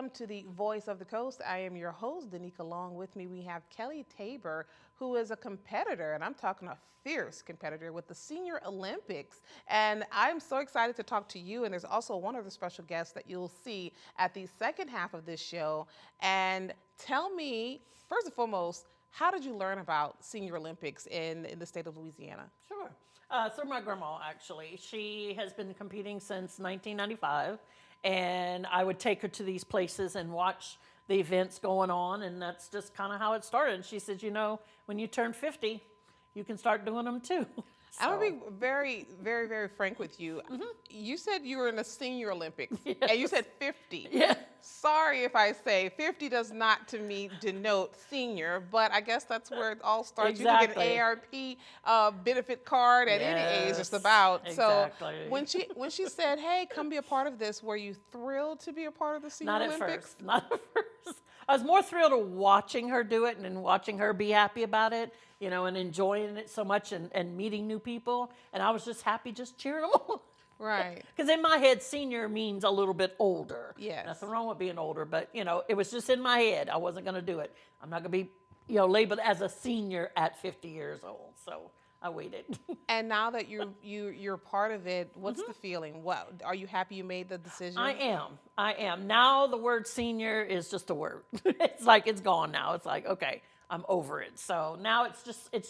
welcome to the Voice of the Coast. I am your host, Danica. Along with me, we have Kelly Tabor, who is a competitor, and I'm talking a fierce competitor with the Senior Olympics. And I'm so excited to talk to you. And there's also one other special guest that you'll see at the second half of this show. And tell me, first and foremost, how did you learn about Senior Olympics in the state of Louisiana? Sure. Through my grandma, actually. She has been competing since 1995. And I would take her to these places and watch the events going on, and that's just kind of how it started. And she said, you know, when you turn 50, you can start doing them too. So. I'm going to be very, very, very frank with you. Mm-hmm. You said you were in the Senior Olympics, yes. And you said 50. Yeah. Sorry if I say 50 does not, to me, denote senior, but I guess that's where it all starts. Exactly. You can get an ARP benefit card at any age, just about. Exactly. So when she said, hey, come be a part of this, were you thrilled to be a part of the Senior Olympics? Not at first. I was more thrilled of watching her do it and watching her be happy about it, you know, and enjoying it so much and meeting new people. And I was just happy just cheering them on. Right. Because in my head, senior means a little bit older. Yes. Nothing wrong with being older, but, you know, it was just in my head. I wasn't going to do it. I'm not going to be, you know, labeled as a senior at 50 years old. So I waited. And now that you're part of it, what's the feeling? What, are you happy you made the decision? I am. Now the word senior is just a word. It's like it's gone now. It's like, okay, I'm over it. So now it's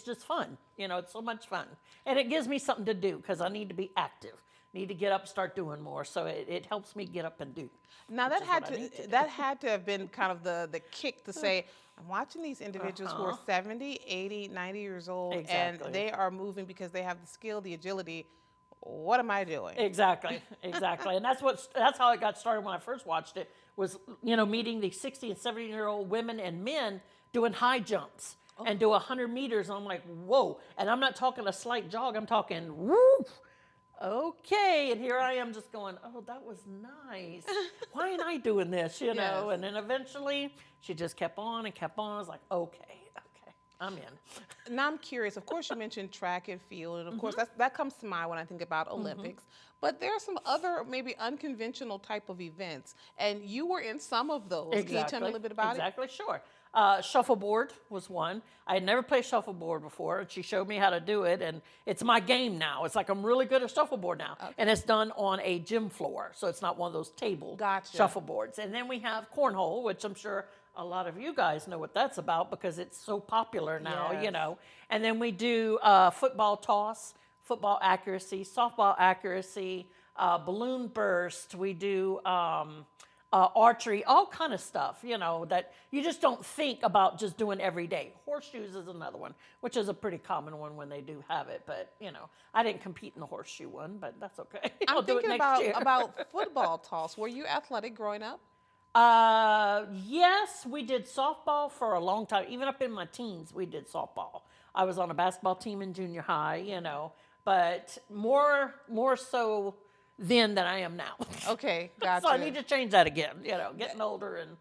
just fun. You know, it's so much fun. And it gives me something to do because I need to be active. Need to get up, start doing more. So it helps me get up and do. Now that had to have been kind of the kick to say, I'm watching these individuals who are 70, 80, 90 years old, Exactly. and they are moving because they have the skill, the agility. What am I doing? Exactly. And that's how it got started when I first watched it, was, you know, meeting these 60 and 70-year-old women and men doing high jumps and do 100 meters. And I'm like, whoa. And I'm not talking a slight jog. I'm talking, whoop. Okay, and here I am just going, oh, that was nice. Why ain't I doing this, you know? Yes. And then eventually she just kept on and kept on. I was like, okay, I'm in. Now I'm curious. Of course, you mentioned track and field, and of course that comes to mind when I think about Olympics. But there are some other maybe unconventional type of events, and you were in some of those. Exactly. Can you tell me a little bit about it? Exactly, sure. Shuffleboard was one. I had never played shuffleboard before, and she showed me how to do it, and it's my game now. It's like I'm really good at shuffleboard now. Okay. And it's done on a gym floor, so it's not one of those table shuffleboards. And then we have cornhole, which I'm sure a lot of you guys know what that's about because it's so popular now, you know. And then we do football toss, football accuracy, softball accuracy, balloon burst. We do archery, all kind of stuff, you know, that you just don't think about just doing every day. Horseshoes is another one, which is a pretty common one when they do have it. But, you know, I didn't compete in the horseshoe one, but that's okay. I'm thinking about football toss. Were you athletic growing up? Yes, we did softball for a long time. Even up in my teens, we did softball. I was on a basketball team in junior high, you know, but more so then than I am now. Okay, gotcha. So I need to change that again, you know, getting older and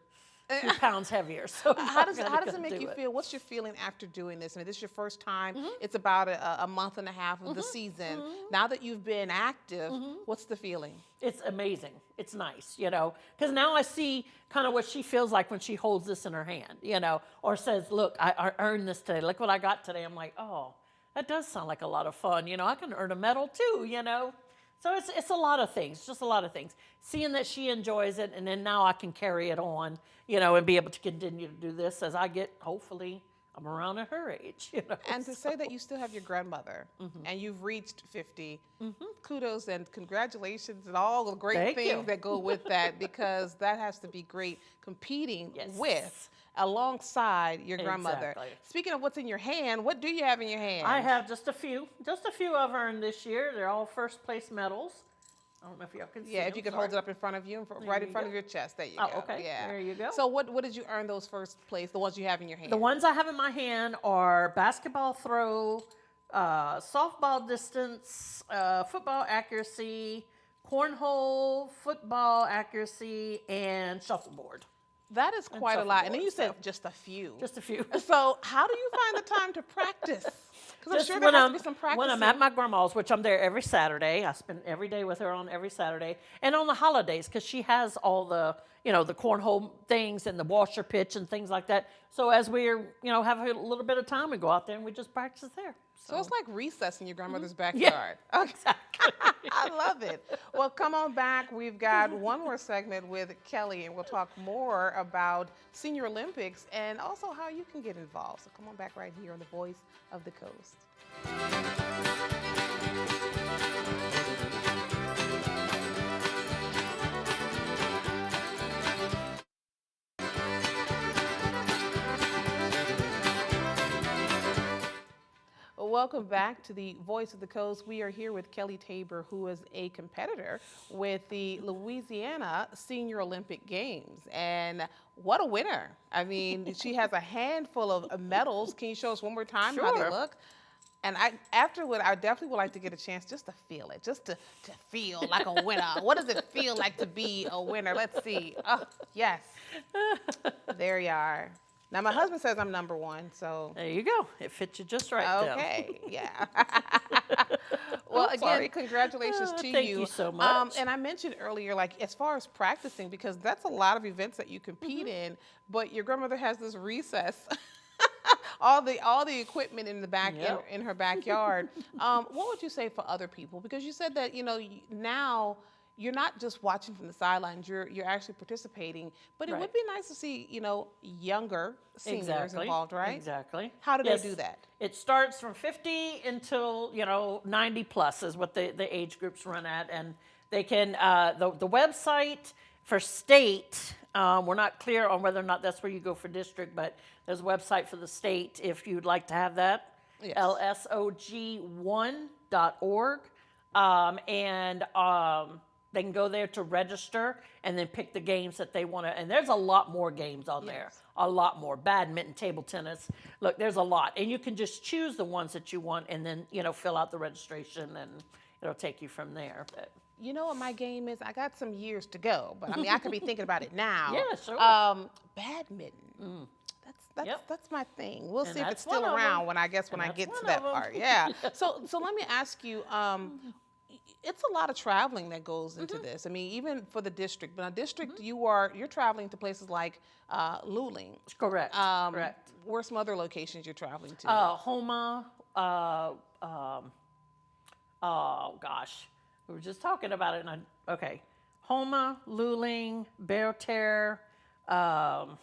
a few pounds heavier. So how does it make you feel? What's your feeling after doing this? And this is your first time. It's about a month and a half of the season. Now that you've been active, what's the feeling? It's amazing. It's nice, you know, because now I see kind of what she feels like when she holds this in her hand, you know, or says, look, I earned this today. Look what I got today. I'm like, oh, that does sound like a lot of fun. You know, I can earn a medal too, you know. So it's a lot of things, just a lot of things. Seeing that she enjoys it, and then now I can carry it on, you know, and be able to continue to do this as I get, hopefully, I'm around at her age, you know. And to say that you still have your grandmother, and you've reached 50, kudos and congratulations and all the great things that go with that, because that has to be great competing with, alongside your grandmother. Exactly. Speaking of what's in your hand, what do you have in your hand? I have just a few I've earned this year. They're all first place medals. I don't know if y'all can see. Yeah, if you could hold it up in front of you, right in front of your chest. There you go. Oh, okay. Yeah. There you go. So what did you earn those first place, the ones you have in your hand? The ones I have in my hand are basketball throw, softball distance, football accuracy, cornhole, football accuracy, and shuffleboard. That is quite a lot. And then you said just a few. Just a few. So how do you find the time to practice? Because I'm sure there has to be some practicing. When I'm at my grandma's, which I'm there every Saturday, I spend every day with her on every Saturday, and on the holidays, because she has all the, the cornhole things and the washer pitch and things like that. So as we're, have a little bit of time, we go out there and we just practice there. So it's like recess in your grandmother's backyard. Yeah, exactly. I love it. Well, come on back. We've got one more segment with Kelly, and we'll talk more about Senior Olympics and also how you can get involved. So come on back right here on The Voice of the Coast. Welcome back to the Voice of the Coast. We are here with Kelly Tabor, who is a competitor with the Louisiana Senior Olympic Games. And what a winner. I mean, she has a handful of medals. Can you show us one more time how they look? And afterward, I definitely would like to get a chance just to feel it, just to feel like a winner. What does it feel like to be a winner? Let's see. Oh, yes. There you are. Now, my husband says I'm number one, so. There you go. It fits you just right. Okay, yeah. Well, again, congratulations to you. Thank you so much. And I mentioned earlier, like, as far as practicing, because that's a lot of events that you compete in, but your grandmother has this recess, all the equipment in the back, in her backyard. What would you say for other people? Because you said that, now you're not just watching from the sidelines, you're actually participating, but it would be nice to see, younger seniors involved, right? Exactly. How do they do that? It starts from 50 until, 90 plus is what the age groups run at. And they can, the website for state, we're not clear on whether or not that's where you go for district, but there's a website for the state if you'd like to have that, lsog1.org. They can go there to register and then pick the games that they want to. And there's a lot more games on there. A lot more. Badminton, table tennis. Look, there's a lot. And you can just choose the ones that you want and then, fill out the registration and it'll take you from there. But you know what my game is? I got some years to go, but I mean, I could be thinking about it now. Yeah, sure. Badminton. That's my thing. We'll see if it's still around when I get to that part. Yeah. So let me ask you, it's a lot of traveling that goes into this. I mean, even for the district. But a district, you're traveling to places like Luling. Correct. Correct. Where's some other locations you're traveling to? Homa. Oh gosh, we were just talking about it. Okay, Homa, Luling, Berthair. Oh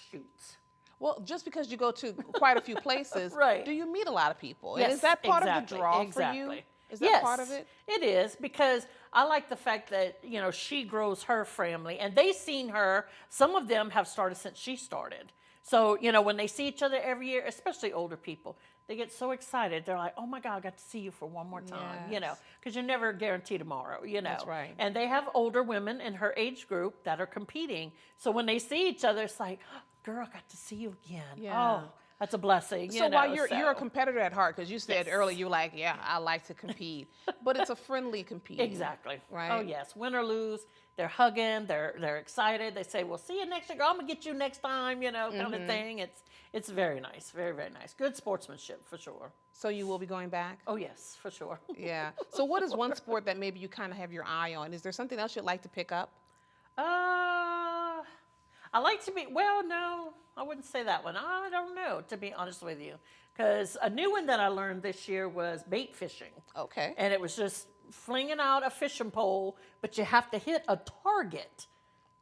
shoots. Well, just because you go to quite a few places, do you meet a lot of people? Yes, and is that part of the draw for you? Is that part of it? It is, because I like the fact that, she grows her family and they've seen her. Some of them have started since she started. So, when they see each other every year, especially older people, they get so excited. They're like, oh my God, I got to see you for one more time, because you're never guaranteed tomorrow, That's right. And they have older women in her age group that are competing. So when they see each other, it's like, oh, girl, I got to see you again. Yeah. Oh, that's a blessing. So while you're a competitor at heart, because you said earlier, you're like, I like to compete, but it's a friendly competing. Exactly. Right. Oh yes, win or lose, they're hugging, they're excited. They say, "We'll see you next year. I'm gonna get you next time," kind of thing. It's very nice, very very nice. Good sportsmanship for sure. So you will be going back? Oh yes, for sure. Yeah. So what is one sport that maybe you kind of have your eye on? Is there something else you'd like to pick up? I like to be, no, I wouldn't say that one. I don't know, to be honest with you. Because a new one that I learned this year was bait fishing. Okay. And it was just flinging out a fishing pole, but you have to hit a target.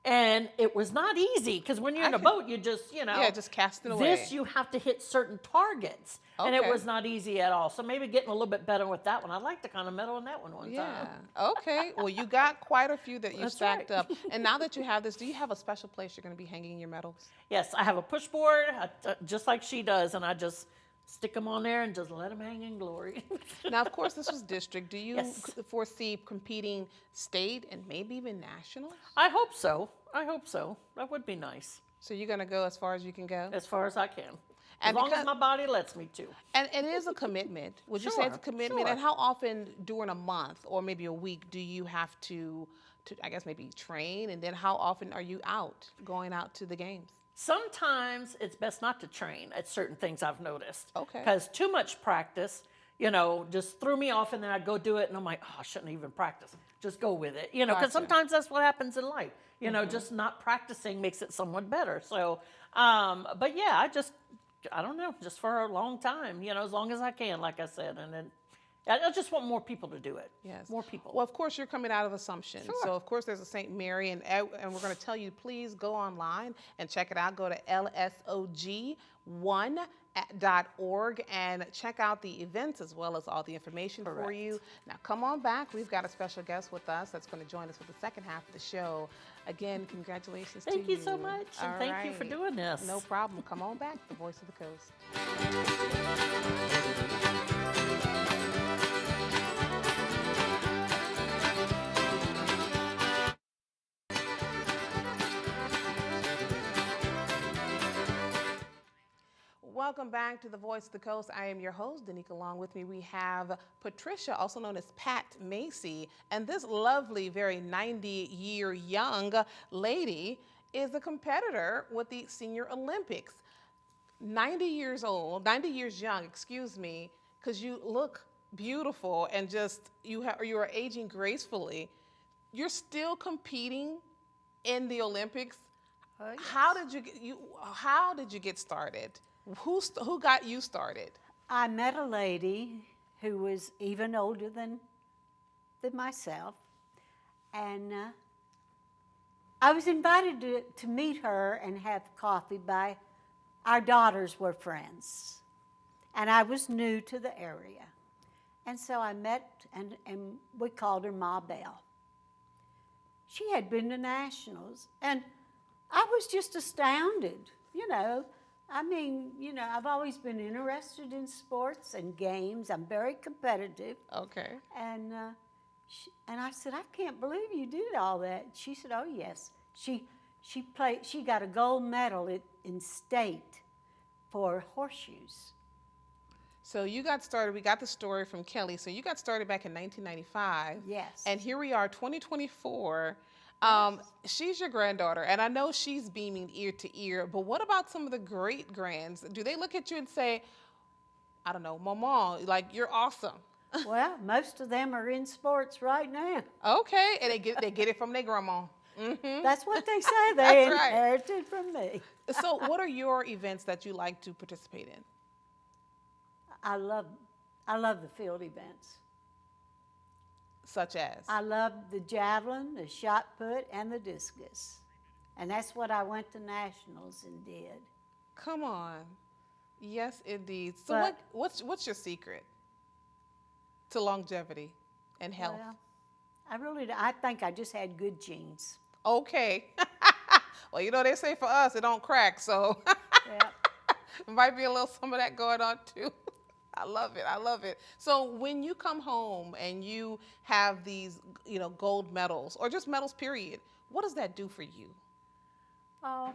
And it was not easy, because when you're in a boat, you just, just cast it away. This, you have to hit certain targets. Okay. And it was not easy at all. So maybe getting a little bit better with that one. I'd like to kind of medal in that one time. Okay. Well, you got quite a few that you stacked up. And now that you have this, do you have a special place you're going to be hanging your medals? Yes, I have a push board, just like she does, and I just stick them on there and just let them hang in glory. Now, of course, this was district. Do you foresee competing state and maybe even national? I hope so. That would be nice. So you're going to go as far as you can go? As far as I can. As long as my body lets me to. And it is a commitment. Would you say it's a commitment? Sure. And how often during a month or maybe a week do you have to I guess maybe train? And then how often are you going out to the games? Sometimes it's best not to train at certain things, I've noticed. Okay. Because too much practice, just threw me off, and then I'd go do it, and I'm like, oh, I shouldn't even practice. Just go with it. Because Gotcha. sometimes that's what happens in life. Just not practicing makes it somewhat better. So, but yeah, I don't know, just for a long time, as long as I can, like I said. And then I just want more people to do it. Yes. More people. Well, of course, you're coming out of Assumption. Sure. So, of course, there's a St. Mary, and we're going to tell you, please go online and check it out. Go to lsog1.org and check out the events as well as all the information for Correct. you. Now, come on back. We've got a special guest with us that's going to join us for the second half of the show. Again, congratulations to you. Thank you so much, and All thank you for right. doing this. No problem. Come on back. The Voice of the Coast. Welcome back to the Voice of the Coast. I am your host, Danica. Along with me, we have Patricia, also known as Pat Macey. And this lovely, very 90-year young lady is a competitor with the Senior Olympics. 90 years old, 90 years young, excuse me, because you look beautiful and just you are aging gracefully. You're still competing in the Olympics. Yes. How did you get started? Who got you started? I met a lady who was even older than myself, and I was invited to meet her and have coffee by our daughters were friends, and I was new to the area, and so I met and we called her Ma Bell. She had been to nationals, and I was just astounded, I've always been interested in sports and games. I'm very competitive. Okay. And I said, I can't believe you did all that. She said, oh, yes. She got a gold medal in state for horseshoes. So you got started, we got the story from Kelly. So you got started back in 1995. Yes. And here we are, 2024. She's your granddaughter, and I know she's beaming ear to ear, but what about some of the great grands? Do they look at you and say, I don't know, Mama, like, you're awesome? Well, most of them are in sports right now. Okay, and they get it from their grandma. Mm-hmm. That's what they say. They That's right. inherited from me. So what are your events that you like to participate in? I love the field events. Such as? I love the javelin, the shot put, and the discus. And that's what I went to nationals and did. Come on. Yes, indeed. So what's your secret to longevity and health? Well, I think I just had good genes. Okay. Well, they say for us, it don't crack, so Yep. might be a little some of that going on too. I love it. I love it. So when you come home and you have these, gold medals or just medals, period, what does that do for you? Oh,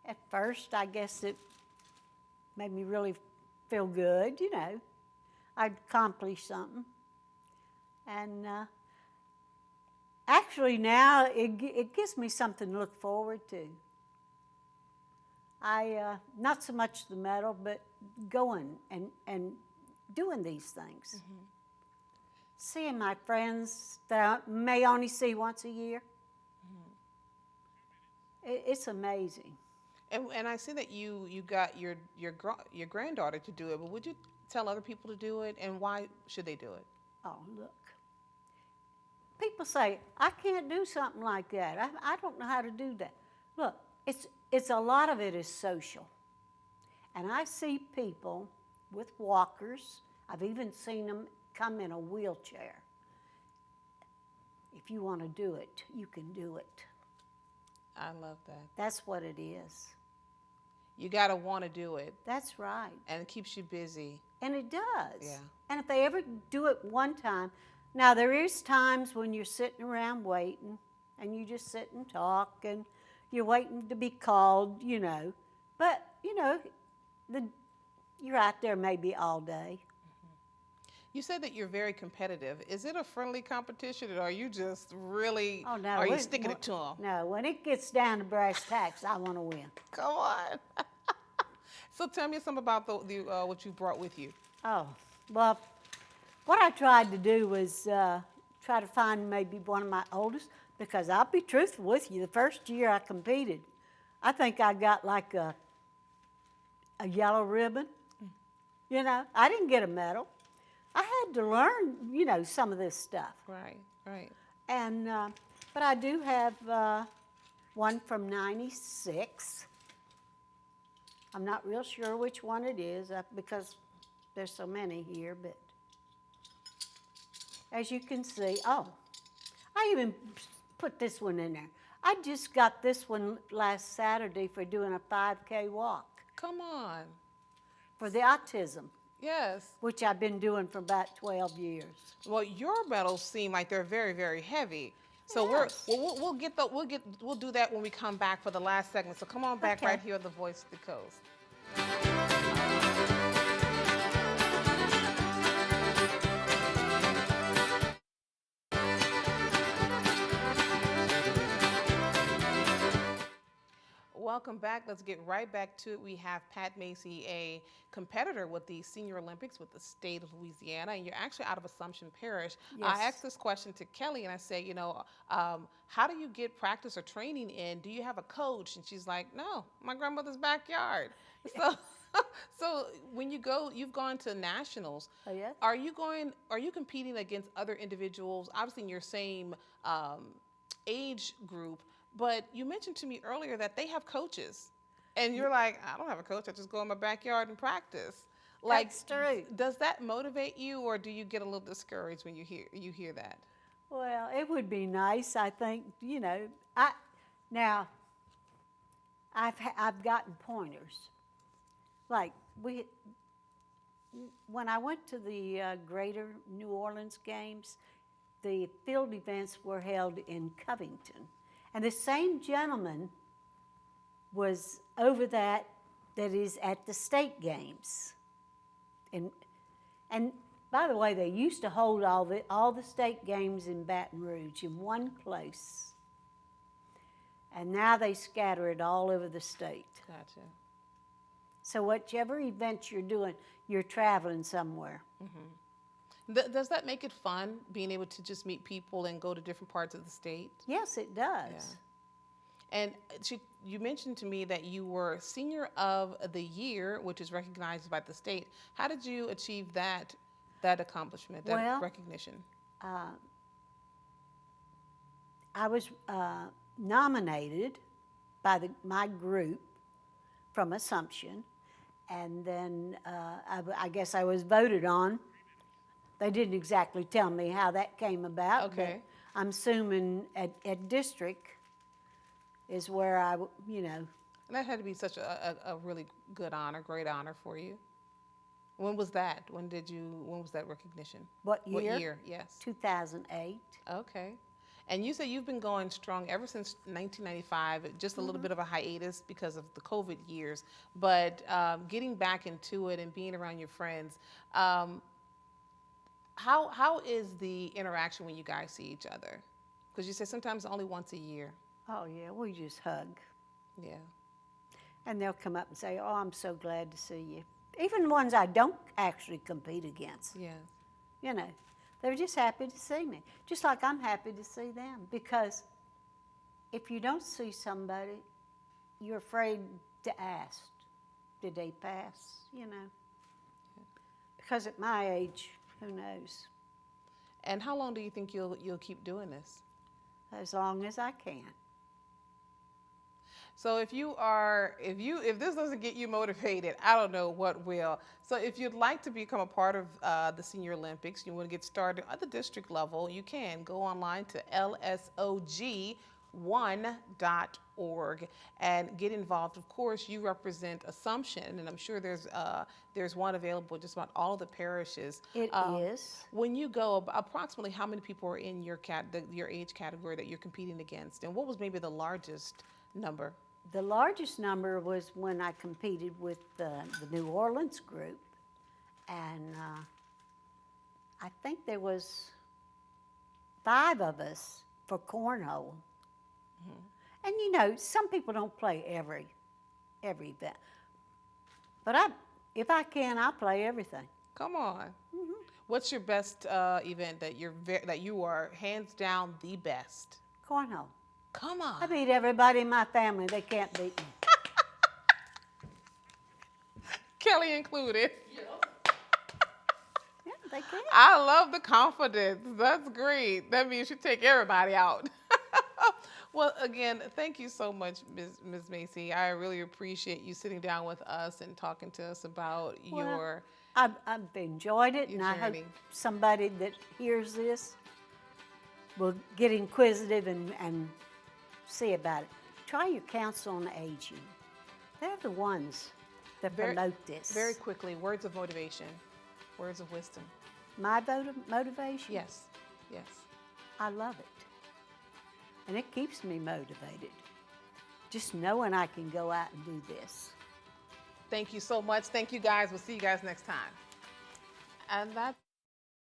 at first, I guess it made me really feel good, I'd accomplished something. And actually now it gives me something to look forward to. Not so much the medal, but going and doing these things. Mm-hmm. Seeing my friends that I may only see once a year. Mm-hmm. It's amazing. And I see that you got your granddaughter to do it, but would you tell other people to do it, and why should they do it? Oh, look. People say, I can't do something like that. I don't know how to do that. Look, it's a lot of it is social. And I see people with walkers. I've even seen them come in a wheelchair. If you want to do it, you can do it. I love that. That's what it is. You got to want to do it. That's right. And it keeps you busy. And it does. Yeah. And if they ever do it one time, now there is times when you're sitting around waiting, and you just sit and talk, and you're waiting to be called, But, you're out there maybe all day. You said that you're very competitive. Is it a friendly competition, or are you just really, Oh, no. are you sticking it to them? No, when it gets down to brass tacks, I want to win. Come on. So tell me something about what you brought with you. Oh, well, what I tried to do was try to find maybe one of my oldest, because I'll be truthful with you. The first year I competed, I think I got like a yellow ribbon. You know, I didn't get a medal. I had to learn, you know, some of this stuff. Right, right. And, but I do have one from '96. I'm not real sure which one it is because there's so many here, but as you can see, oh, I even put this one in there. I just got this one last Saturday for doing a 5K walk Come on. for the autism, Yes. which I've been doing for about 12 years. Well, your medals seem like they're very, very heavy. So Yes. we'll do that when we come back for the last segment. So come on back Okay. right here on the Voice of the Coast. Welcome back. Let's get right back to it. We have Pat Macey, a competitor with the Senior Olympics with the state of Louisiana, and you're actually out of Assumption Parish. Yes. I asked this question to Kelly, and I say, you know, how do you get practice or training in? Do you have a coach? And she's like, no, my grandmother's backyard. So, so when you've gone to nationals. Oh, yeah? Are you competing against other individuals, obviously in your same age group? But you mentioned to me earlier that they have coaches, and you're like, I don't have a coach. I just go in my backyard and practice. Like, That's true. does that motivate you, or do you get a little discouraged when you hear that? Well, it would be nice, I think, you know. I've gotten pointers. Like when I went to the Greater New Orleans Games, the field events were held in Covington. And the same gentleman was over that is at the state games. And by the way, they used to hold all the state games in Baton Rouge in one place. And now they scatter it all over the state. Gotcha. So whichever event you're doing, you're traveling somewhere. Mm-hmm. Does that make it fun, being able to just meet people and go to different parts of the state? Yes, it does. Yeah. And you mentioned to me that you were Senior of the Year, which is recognized by the state. How did you achieve that accomplishment, that recognition? I was nominated by my group from Assumption, and then I guess I was voted on. They didn't exactly tell me how that came about, Okay. but I'm assuming at district is where you know. And that had to be such a really good honor, great honor for you. When was that? When was that recognition? What year? What year? Yes. 2008. Okay. And you say you've been going strong ever since 1995, just a little bit of a hiatus because of the COVID years, but getting back into it and being around your friends. How is the interaction when you guys see each other? Because you said sometimes only once a year. Oh, yeah, we just hug. Yeah. And they'll come up and say, oh, I'm so glad to see you. Even ones I don't actually compete against. Yeah. You know, they're just happy to see me. Just like I'm happy to see them. Because if you don't see somebody, you're afraid to ask, did they pass? You know. Because at my age, who knows? And how long do you think you'll keep doing this? As long as I can. So if this doesn't get you motivated, I don't know what will. So if you'd like to become a part of the Senior Olympics, you want to get started at the district level, you can go online to lsog1.org and get involved. Of course, you represent Assumption, and I'm sure there's one available just about all of the parishes. It is. When you go, approximately how many people are in your age category that you're competing against, and what was maybe the largest number? The largest number was when I competed with the New Orleans group, and I think there was 5 of us for cornhole. And you know, some people don't play every event. But if I can, I'll play everything. Come on. What's your best event that that you are hands down the best? Cornhole. Come on. I beat everybody in my family. They can't beat me. Kelly included. Yeah, they can't. I love the confidence. That's great. That means you take everybody out. Well, again, thank you so much, Ms. Macey. I really appreciate you sitting down with us and talking to us about your I've enjoyed it, your and I hope journey. somebody that hears this will get inquisitive and see about it. Try your council on aging. They're the ones that promote this. Very quickly, words of motivation, words of wisdom. My motivation? Yes, yes. I love it. And it keeps me motivated. Just knowing I can go out and do this. Thank you so much. Thank you guys. We'll see you guys next time. And that's